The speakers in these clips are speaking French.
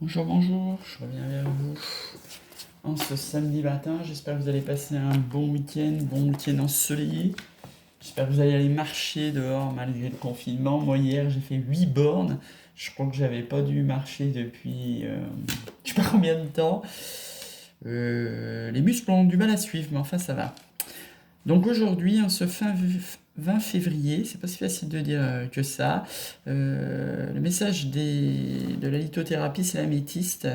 Bonjour, bonjour, je reviens vers vous en ce samedi matin. J'espère que vous allez passer un bon week-end ensoleillé. J'espère que vous allez aller marcher dehors malgré le confinement. Moi, hier, j'ai fait 8 bornes. Je crois que j'avais pas dû marcher depuis je sais pas combien de temps. Les muscles ont du mal à suivre, mais enfin, ça va. Donc aujourd'hui, en ce fin 20 février, c'est pas si facile de dire que ça. Le message de la lithothérapie, c'est l'améthyste.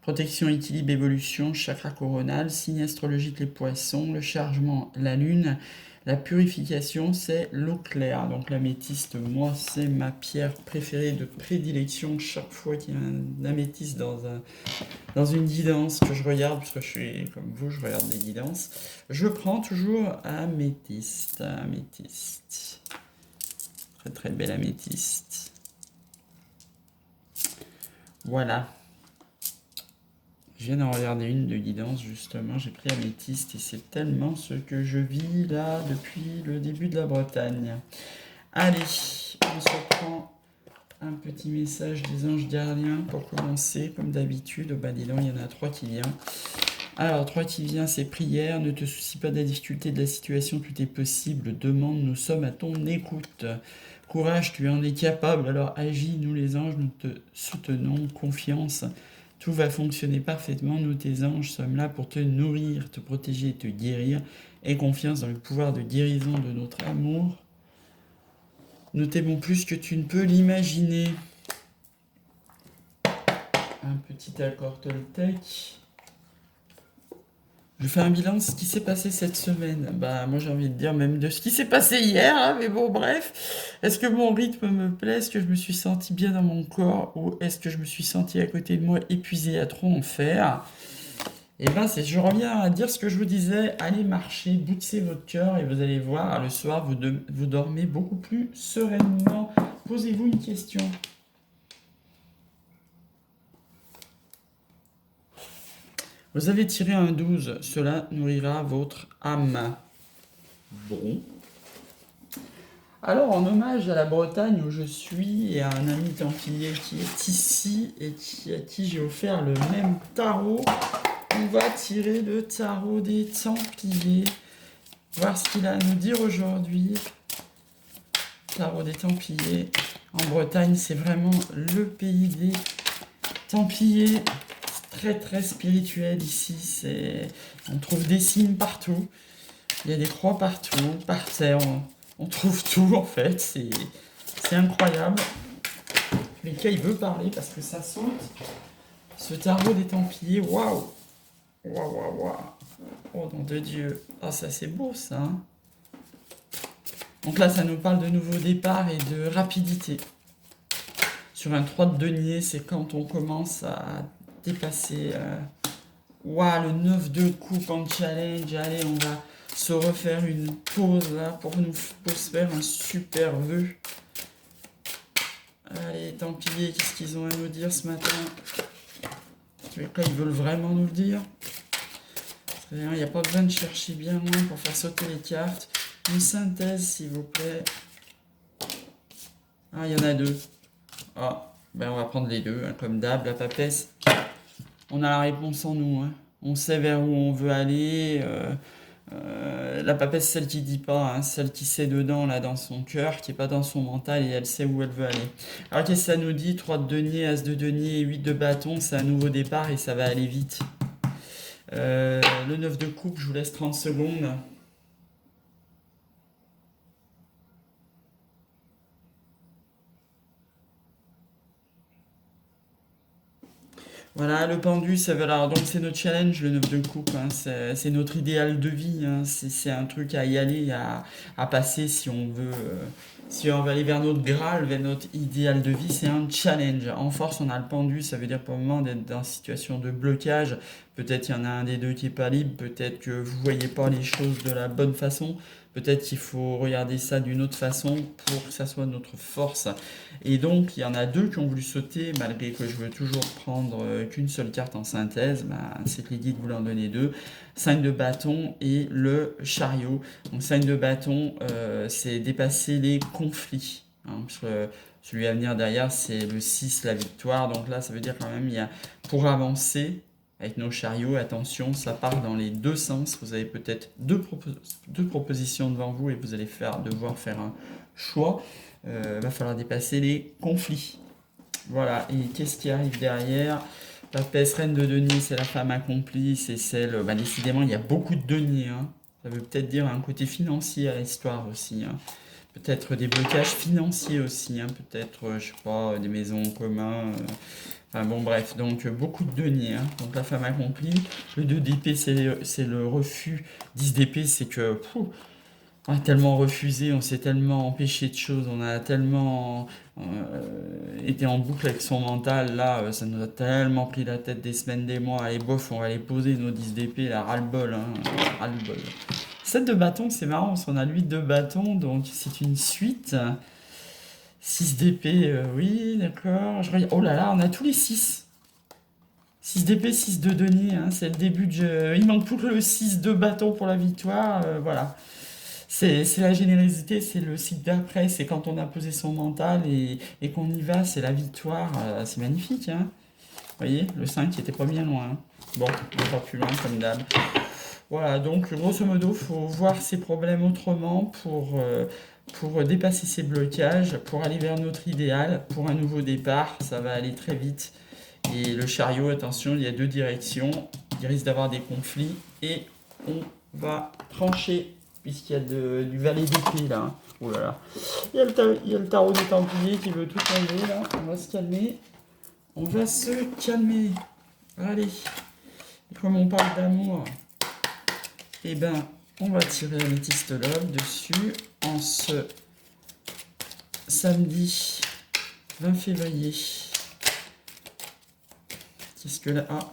Protection, équilibre, évolution, chakra coronal, signe astrologique les poissons, le chargement, la lune, la purification, c'est l'eau claire. Donc l'améthyste, moi, c'est ma pierre préférée de prédilection. Chaque fois qu'il y a un améthyste dans une guidance que je regarde, parce que je suis comme vous, je regarde des guidances, je prends toujours améthyste. Améthyste. Très très belle améthyste. Voilà. Je viens d'en regarder une de guidance, justement, j'ai pris améthyste et c'est tellement ce que je vis là depuis le début de la Bretagne. Allez, on se prend un petit message des anges gardiens pour commencer, comme d'habitude. Bah dis donc, il y en a 3 qui viennent. Alors, 3 qui vient, c'est prière. Ne te soucie pas de la difficulté de la situation, tout est possible. Demande, nous sommes à ton écoute. Courage, tu en es capable. Alors agis, nous les anges, nous te soutenons. Confiance, tout va fonctionner parfaitement. Nous, tes anges, sommes là pour te nourrir, te protéger et te guérir. Aie confiance dans le pouvoir de guérison de notre amour. Nous t'aimons plus que tu ne peux l'imaginer. Un petit accord Toltec. Je fais un bilan de ce qui s'est passé cette semaine. Bah, moi j'ai envie de dire même de ce qui s'est passé hier, hein, mais bon, bref. Est-ce que mon rythme me plaît? Est-ce que je me suis senti bien dans mon corps? Ou est-ce que je me suis senti à côté de moi épuisé à trop en faire? Et ben, je reviens à dire ce que je vous disais. Allez marcher, boutsez votre cœur et vous allez voir, le soir, vous dormez beaucoup plus sereinement. Posez-vous une question. Vous avez tiré un 12, cela nourrira votre âme. Bon. Alors, en hommage à la Bretagne où je suis et à un ami templier qui est ici et à qui j'ai offert le même tarot, on va tirer le tarot des Templiers, voir ce qu'il a à nous dire aujourd'hui. Tarot des Templiers. En Bretagne, c'est vraiment le pays des Templiers. Très très spirituel ici. On trouve des signes partout. Il y a des croix partout, par terre. On trouve tout en fait. C'est incroyable. Mais cas, il veut parler parce que ça saute. Ce tarot des Templiers, waouh! Waouh, waouh, waouh! Oh nom de Dieu! Ah, ça c'est beau ça! Hein. Donc là, ça nous parle de nouveau départ et de rapidité. Sur un 3 de denier, c'est quand on commence à dépasser. Waouh, le 9 de coupe en challenge. Allez, on va se refaire une pause là pour se faire un super vœu. Allez, Templiers, qu'est-ce qu'ils ont à nous dire ce matin? Là, ils veulent vraiment nous le dire. Très bien, il n'y a pas besoin de chercher bien loin pour faire sauter les cartes. Une synthèse, s'il vous plaît. Ah, il y en a 2. Ah, ben on va prendre les 2, hein, comme d'hab, la papesse. On a la réponse en nous, hein. On sait vers où on veut aller. La papesse, celle qui dit pas, hein, celle qui sait dedans, là, dans son cœur, qui est pas dans son mental, et elle sait où elle veut aller. Alors qu'est-ce que ça nous dit? 3 de denier, As de denier et 8 de bâton, c'est un nouveau départ et ça va aller vite. Le 9 de coupe, je vous laisse 30 secondes. Voilà, le pendu, ça veut alors donc c'est notre challenge, le 9 de coupe, hein, c'est notre idéal de vie, hein, c'est un truc à y aller, à passer si on veut, si on veut aller vers notre Graal, vers notre idéal de vie, c'est un challenge. En force, on a le pendu, ça veut dire pour le moment d'être dans une situation de blocage. Peut-être il y en a un des deux qui est pas libre, peut-être que vous voyez pas les choses de la bonne façon, peut-être qu'il faut regarder ça d'une autre façon pour que ça soit notre force. Et donc, il y en a 2 qui ont voulu sauter, malgré que je veux toujours prendre qu'une seule carte en synthèse. C'est que les guides voulaient en donner 2. 5 de bâton et le chariot. Donc 5 de bâton, c'est dépasser les conflits. Hein, parce que Celui à venir derrière, c'est le 6, la victoire. Donc là, ça veut dire quand même, il y a, pour avancer avec nos chariots, attention, ça part dans les deux sens. Vous avez peut-être deux propositions devant vous et vous allez devoir faire un choix. Va falloir dépasser les conflits. Voilà, et qu'est-ce qui arrive derrière? Papesse, reine de denier, c'est la femme accomplie, c'est celle... Bah, décidément, il y a beaucoup de deniers, hein. Ça veut peut-être dire un côté financier à l'histoire aussi, hein. Peut-être des blocages financiers aussi, hein. Peut-être, je sais pas, des maisons en commun. Enfin bon, bref, donc beaucoup de deniers, hein. Donc la femme accomplie. Le 2 d'épée, c'est le refus. 10 d'épée, c'est que... on a tellement refusé, on s'est tellement empêché de choses, on a tellement été en boucle avec son mental, là, ça nous a tellement pris la tête des semaines, des mois, allez bof, on va les poser, nos 10 d'épée, là, ras-le-bol, hein, ras-le-bol. 7 de bâton, c'est marrant, parce qu'on a 8 de bâton, donc c'est une suite. 6 d'épée, oui, d'accord. Oh là là, on a tous les 6. 6 d'épée, 6 de denier, hein, c'est le début de jeu. Il manque plus que le 6 de bâton pour la victoire, voilà. C'est la générosité, c'est le cycle d'après, c'est quand on a posé son mental et qu'on y va, c'est la victoire, c'est magnifique, hein. Vous voyez, le 5 qui était pas bien loin, hein. Bon, on va pas plus loin comme d'hab. Voilà, donc grosso modo, il faut voir ses problèmes autrement pour dépasser ses blocages, pour aller vers notre idéal, pour un nouveau départ, ça va aller très vite. Et le chariot, attention, il y a deux directions, il risque d'avoir des conflits et on va trancher puisqu'il y a du valet d'épée là. Oh là là. Il y a le tarot des Templiers qui veut tout enlever là. On va se calmer. On va se calmer. Allez. Et comme on parle d'amour, eh ben, on va tirer Amethyst Love dessus en ce samedi 20 février. Qu'est-ce que là? Ah.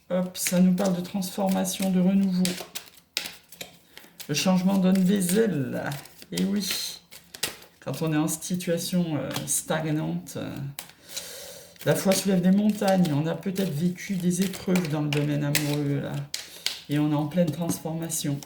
Hop, ça nous parle de transformation, de renouveau. Le changement donne des ailes. Et oui, quand on est en situation stagnante, la foi soulève des montagnes. On a peut-être vécu des épreuves dans le domaine amoureux, là. Et on est en pleine transformation.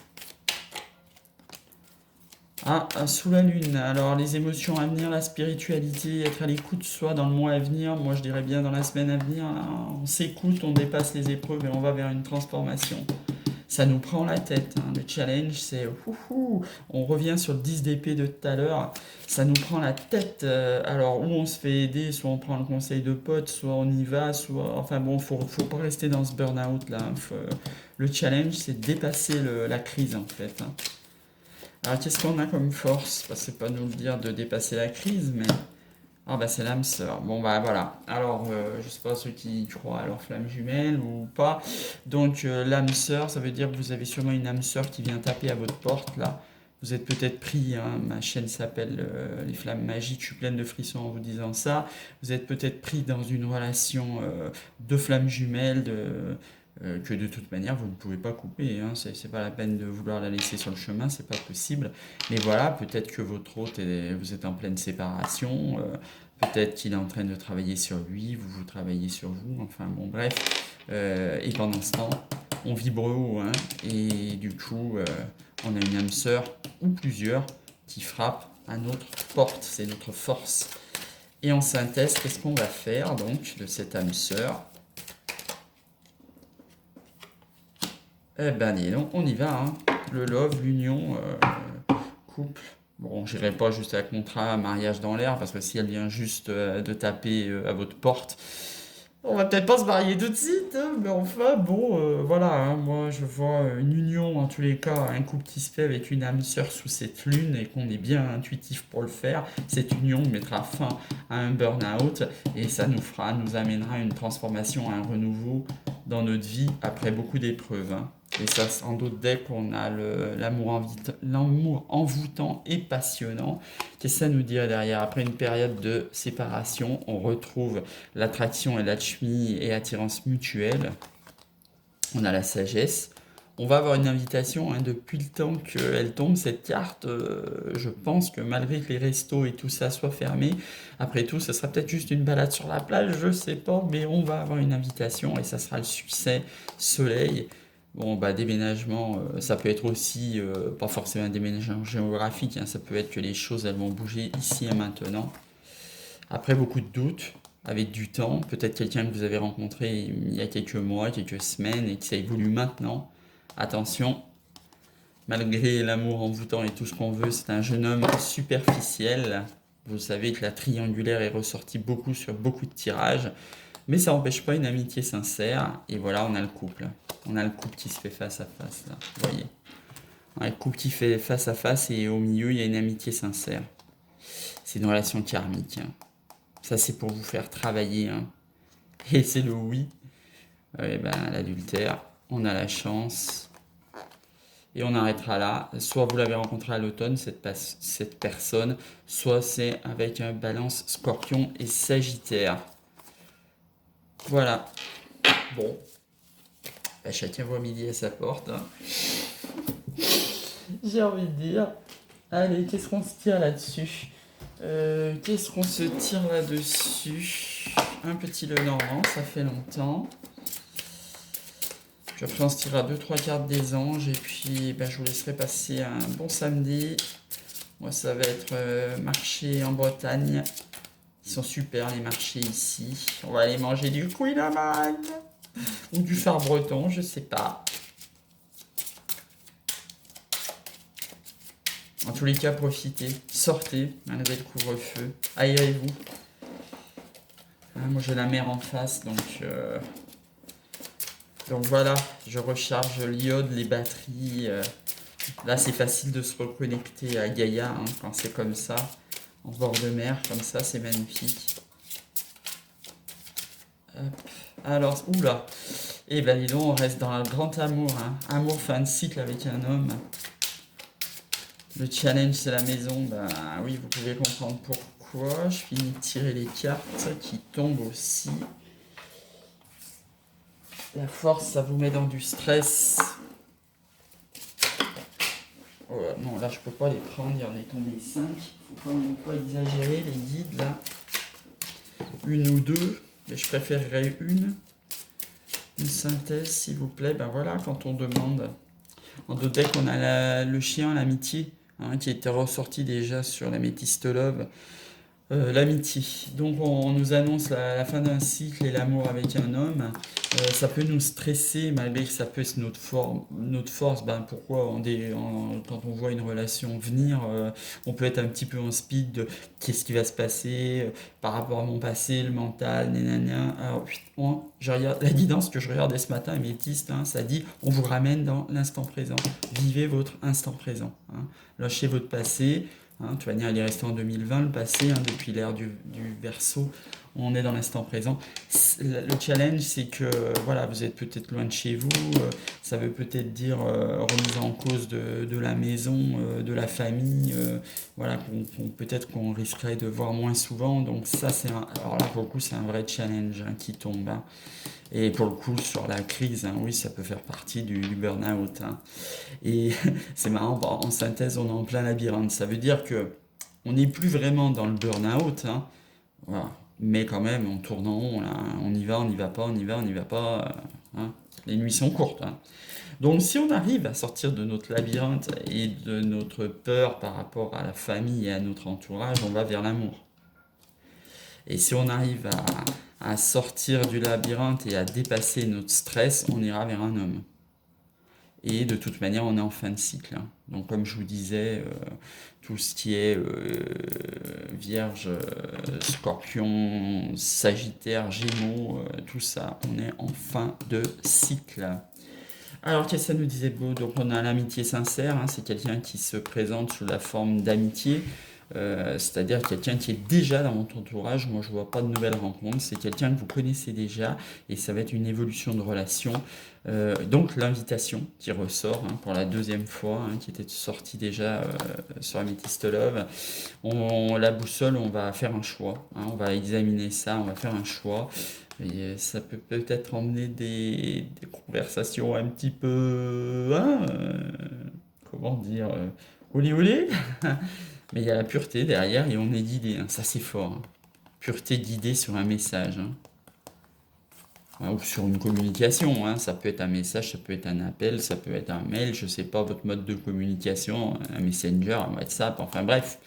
Ah, sous la lune. Alors, les émotions à venir, la spiritualité, être à l'écoute, soit dans le mois à venir. Moi, je dirais bien dans la semaine à venir. Là, on s'écoute, on dépasse les épreuves et on va vers une transformation. Ça nous prend la tête, hein. Le challenge, c'est... on revient sur le 10 d'épée de tout à l'heure. Ça nous prend la tête. Alors, où on se fait aider, soit on prend le conseil de potes, soit on y va, soit... Enfin bon, faut pas rester dans ce burn-out, là. Le challenge, c'est de dépasser la crise, en fait, hein. Alors, qu'est-ce qu'on a comme force? C'est pas nous le dire de dépasser la crise, mais... Ah bah c'est l'âme sœur. Bon bah voilà. Alors je sais pas ceux qui croient à leur flamme jumelle ou pas. Donc l'âme sœur, ça veut dire que vous avez sûrement une âme sœur qui vient taper à votre porte là. Vous êtes peut-être pris, hein, ma chaîne s'appelle Les Flammes Magiques, je suis pleine de frissons en vous disant ça. Vous êtes peut-être pris dans une relation de flamme jumelle, que de toute manière vous ne pouvez pas couper, hein. C'est pas la peine de vouloir la laisser sur le chemin, c'est pas possible. Mais voilà, peut-être que votre hôte, vous êtes en pleine séparation, peut-être qu'il est en train de travailler sur lui, vous travaillez sur vous, enfin bon bref. Et pendant ce temps, on vibre haut, hein, et du coup, on a une âme sœur, ou plusieurs, qui frappent à notre porte, c'est notre force. Et en synthèse, qu'est-ce qu'on va faire donc de cette âme sœur? Eh ben dis donc, on y va, hein. Le love, l'union, couple. Bon, j'irai pas juste à contrat, mariage dans l'air, parce que si elle vient juste de taper à votre porte, on va peut-être pas se marier tout de suite, hein, mais enfin, bon, voilà, hein, moi je vois une union, en tous les cas, un couple qui se fait avec une âme sœur sous cette lune et qu'on est bien intuitif pour le faire. Cette union mettra fin à un burn-out et ça nous amènera à une transformation, à un renouveau dans notre vie après beaucoup d'épreuves, hein. Et ça, sans doute, dès qu'on a l'amour envoûtant et passionnant, qu'est-ce que ça nous dit derrière? Après une période de séparation, on retrouve l'attraction et l'alchimie et attirance mutuelle. On a la sagesse. On va avoir une invitation, hein, depuis le temps qu'elle tombe, cette carte. Je pense que malgré que les restos et tout ça soient fermés, après tout, ce sera peut-être juste une balade sur la plage, je sais pas, mais on va avoir une invitation et ça sera le succès, soleil. Bon, bah, déménagement, ça peut être aussi, pas forcément un déménagement géographique, hein, ça peut être que les choses, elles vont bouger ici et maintenant. Après, beaucoup de doutes, avec du temps, peut-être quelqu'un que vous avez rencontré il y a quelques mois, quelques semaines, et que ça évolue maintenant. Attention, malgré l'amour envoûtant et tout ce qu'on veut, c'est un jeune homme superficiel. Vous savez que la triangulaire est ressortie beaucoup sur beaucoup de tirages, mais ça n'empêche pas une amitié sincère. Et voilà, on a le couple. On a le couple qui se fait face à face, là. Vous voyez. On a le couple qui fait face à face et au milieu, il y a une amitié sincère. C'est une relation karmique, hein. Ça, c'est pour vous faire travailler, hein. Et c'est le oui. L'adultère, on a la chance. Et on arrêtera là. Soit vous l'avez rencontré à l'automne, cette personne, soit c'est avec un balance scorpion et sagittaire. Voilà. Bon. Chacun voit midi à sa porte, hein. J'ai envie de dire. Allez, qu'est-ce qu'on se tire là-dessus? Qu'est-ce qu'on se tire là-dessus? Un petit Lenormand, ça fait longtemps. Puis après, on se tirera 2-3 cartes des anges. Et puis, je vous laisserai passer un bon samedi. Moi, ça va être marché en Bretagne. Ils sont super, les marchés ici. On va aller manger du Queen Amman. Ou du phare breton, je sais pas. En tous les cas, profitez, sortez, malgré le couvre-feu, aérez-vous. Moi j'ai la mer en face, donc voilà, je recharge l'iode, les batteries. Là c'est facile de se reconnecter à Gaïa, hein, quand c'est comme ça, en bord de mer, comme ça, c'est magnifique. Hop. Alors, oula, et dis donc, on reste dans un grand amour, hein. Amour fin de cycle avec un homme. Le challenge, c'est la maison. Oui, vous pouvez comprendre pourquoi. Je finis de tirer les cartes qui tombent aussi. La force, ça vous met dans du stress. Oh, non, là, je peux pas les prendre. Il y en est tombé 5. Faut pas exagérer, les guides, là. Une ou deux. Mais je préférerais une. Une synthèse, s'il vous plaît. Voilà, quand on demande. En deux decks, on a le chien, l'amitié. Qui était ressorti déjà sur la Métiste Love, l'amitié. Donc on nous annonce la fin d'un cycle et l'amour avec un homme. Ça peut nous stresser malgré que ça peut être notre force. Pourquoi quand on voit une relation venir, on peut être un petit peu en speed de qu'est-ce qui va se passer par rapport à mon passé, le mental, nanana. Alors je regarde la guidance que je regardais ce matin, Métiste, ça dit on vous ramène dans l'instant présent. Vivez votre instant présent. Lâchez votre passé. De toute manière, il est resté en 2020, le passé, depuis l'ère du Verseau, on est dans l'instant présent. Le challenge, c'est que vous êtes peut-être loin de chez vous, ça veut peut-être dire remise en cause de la maison, de la famille, peut-être qu'on risquerait de voir moins souvent. Donc ça, alors là, pour le coup, c'est un vrai challenge qui tombe. Et pour le coup, sur la crise, oui, ça peut faire partie du burn-out. Et c'est marrant, en synthèse, on est en plein labyrinthe. Ça veut dire que on n'est plus vraiment dans le burn-out, voilà. Mais quand même, on tourne en rond, là. On y va, on n'y va pas, on y va, on n'y va pas. Les nuits sont courtes. Donc si on arrive à sortir de notre labyrinthe et de notre peur par rapport à la famille et à notre entourage, on va vers l'amour. Et si on arrive à sortir du labyrinthe et à dépasser notre stress, on ira vers un homme. Et de toute manière, on est en fin de cycle. Donc comme je vous disais, tout ce qui est Vierge, Scorpion, Sagittaire, Gémeaux, tout ça, on est en fin de cycle. Alors qu'est-ce que ça nous disait beau? Donc on a l'amitié sincère, c'est quelqu'un qui se présente sous la forme d'amitié. C'est-à-dire quelqu'un qui est déjà dans votre entourage. Moi je vois pas de nouvelles rencontres, c'est quelqu'un que vous connaissez déjà et ça va être une évolution de relation. Donc l'invitation qui ressort pour la deuxième fois, qui était sortie déjà sur Amethyst Love. La boussole, on va faire un choix, on va examiner ça, on va faire un choix. Et ça peut peut-être emmener des conversations un petit peu, comment dire, olé olé. Mais il y a la pureté derrière et on est guidé, ça c'est fort. Pureté guidée sur un message. Ou sur une communication, ça peut être un message, ça peut être un appel, ça peut être un mail, je sais pas votre mode de communication, un messenger, un WhatsApp, enfin bref.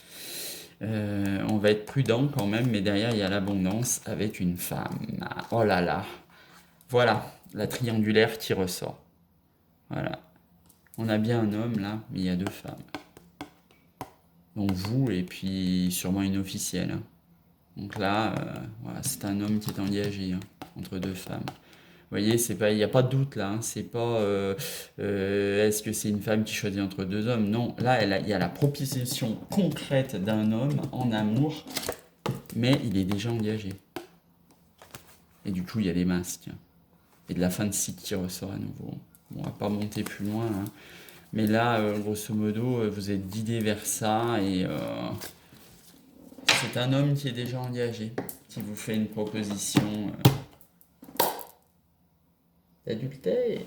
On va être prudent quand même, mais derrière, il y a l'abondance avec une femme. Oh là là. Voilà, la triangulaire qui ressort. Voilà. On a bien un homme là, mais il y a deux femmes. Donc vous, et puis sûrement une officielle. Hein. Donc là, voilà, c'est un homme qui est engagé entre deux femmes. Vous voyez, c'est pas, il n'y a pas de doute là. Hein. C'est pas est-ce que c'est une femme qui choisit entre deux hommes. Non, là, il y a la proposition concrète d'un homme en amour, mais il est déjà engagé. Et du coup, il y a des masques. Et de la fin de cycle qui ressort à nouveau. Bon, on va pas monter plus loin. Hein. Mais là, grosso modo, vous êtes guidé vers ça et c'est un homme qui est déjà engagé, qui vous fait une proposition d'adultère.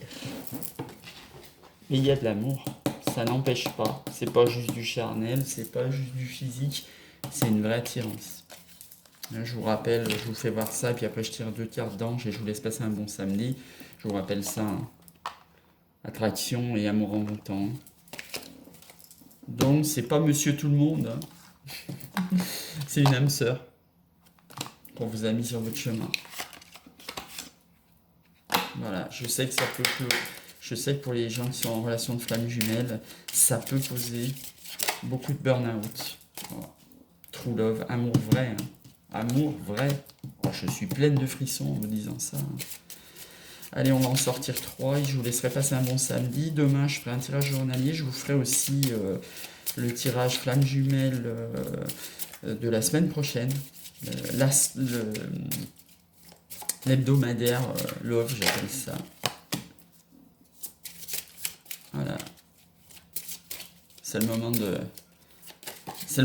Mais il y a de l'amour, ça n'empêche pas. C'est pas juste du charnel, c'est pas juste du physique, c'est une vraie attirance. Là, je vous rappelle, je vous fais voir ça, puis après je tire 2 cartes d'ange et je vous laisse passer un bon samedi. Je vous rappelle ça, hein. Attraction et amour en bon temps. Donc c'est pas monsieur tout le monde, hein. C'est une âme sœur qu'on vous a mis sur votre chemin. Voilà, je sais que ça peut, je sais que pour les gens qui sont en relation de flamme jumelle, ça peut causer beaucoup de burn-out. Voilà. True love, amour vrai, hein. Amour vrai. Oh, je suis pleine de frissons en vous disant ça. Hein. Allez, on va en sortir 3 et je vous laisserai passer un bon samedi. Demain, je ferai un tirage journalier. Je vous ferai aussi le tirage flamme jumelle de la semaine prochaine. L'hebdomadaire love, j'appelle ça. Voilà. C'est le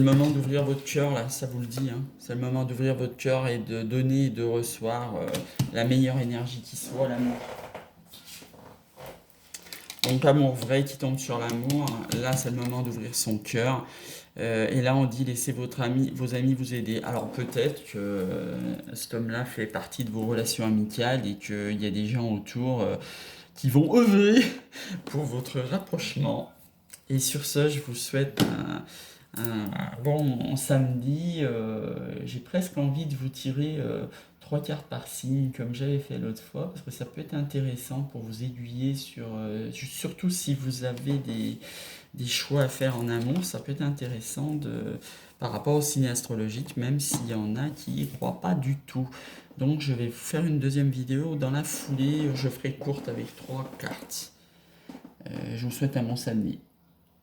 moment d'ouvrir votre cœur, là, ça vous le dit. Hein. C'est le moment d'ouvrir votre cœur et de donner et de recevoir la meilleure énergie qui soit, l'amour. Donc, amour vrai qui tombe sur l'amour. Là, c'est le moment d'ouvrir son cœur. Et là, on dit laissez vos amis vous aider. Alors, peut-être que cet homme-là fait partie de vos relations amicales et qu'il y a des gens autour qui vont œuvrer pour votre rapprochement. Et sur ce, je vous souhaite un bon samedi. J'ai presque envie de vous tirer 3 cartes par signe, comme j'avais fait l'autre fois, parce que ça peut être intéressant pour vous aiguiller sur... surtout si vous avez des choix à faire en amont, ça peut être intéressant par rapport au signe astrologique, même s'il y en a qui n'y croient pas du tout. Donc je vais vous faire une deuxième vidéo. Dans la foulée, je ferai courte avec 3 cartes. Je vous souhaite un bon samedi.